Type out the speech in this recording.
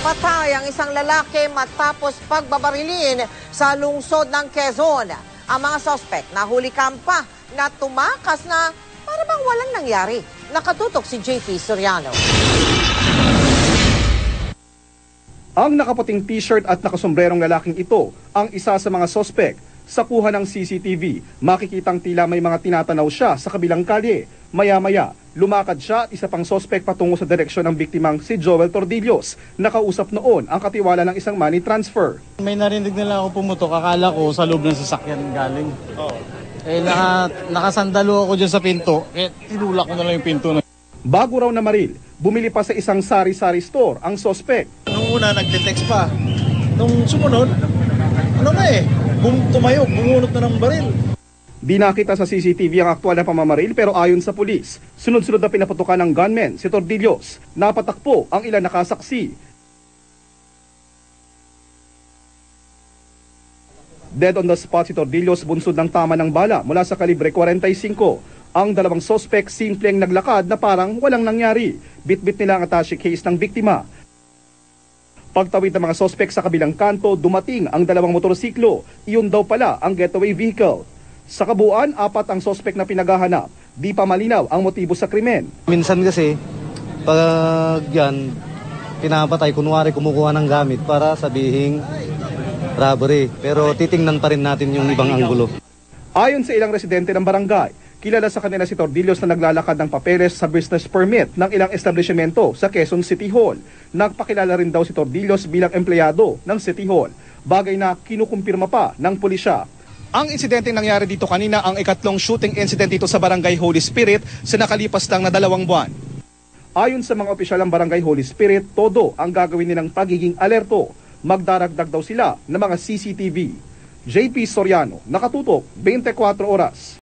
Patay ang isang lalaki matapos pagbabarilin sa lungsod ng Quezon. Ang mga sospek nahuli kampa na tumakas na para bang walang nangyari. Nakatutok si JP Soriano. Ang nakaputing t-shirt at nakasombrerong lalaking ito ang isa sa mga sospek. Sa kuha ng CCTV, makikitang tila may mga tinatanaw siya sa kabilang kalye. Maya-maya, lumakad siya at isa pang sospek patungo sa direksyon ng biktimang si Joel Tordillos. Nakausap noon ang katiwala ng isang money transfer. May narinig nila ako pumutok, akala ko sa loob ng sasakyan galing. Nakasandalo ako dyan sa pinto, tinulak ko na lang yung pinto. Bago raw na maril, bumili pa sa isang sari-sari store ang sospek. Nung una, nagdetext pa. Nung sumunod, tumayo, bumunot na ng baril. Di nakita sa CCTV ang aktual na pamamaril pero ayon sa pulis, sunod-sunod na pinaputukan ng gunman si Tordillos. Napatakpo ang ilan nakasaksi. Dead on the spot si Tordillos, bunsod ng tama ng bala mula sa kalibre 45. Ang dalawang sospek simpleng naglakad na parang walang nangyari. Bit-bit nila ang attache case ng biktima. Pagtawid ng mga sospek sa kabilang kanto, dumating ang dalawang motorsiklo. Iyon daw pala ang getaway vehicle. Sa kabuuan, 4 ang sospek na pinaghahanap. Di pa malinaw ang motibo sa krimen. Minsan kasi, pag yan, pinapatay, kunwari kumukuha ng gamit para sabihing robbery. Pero titingnan pa rin natin yung ibang anggulo. Ayon sa ilang residente ng barangay, kilala sa kanila si Tordillos na naglalakad ng papeles sa business permit ng ilang establishmento sa Quezon City Hall. Nagpakilala rin daw si Tordillos bilang empleyado ng City Hall, bagay na kinukumpirma pa ng pulisya. Ang insidente nangyari dito kanina ang ikatlong shooting incident dito sa Barangay Holy Spirit sa nakalipas lang na 2 buwan. Ayon sa mga opisyal ng Barangay Holy Spirit, todo ang gagawin nilang pagiging alerto. Magdaragdag daw sila ng mga CCTV. JP Soriano, nakatutok 24 oras.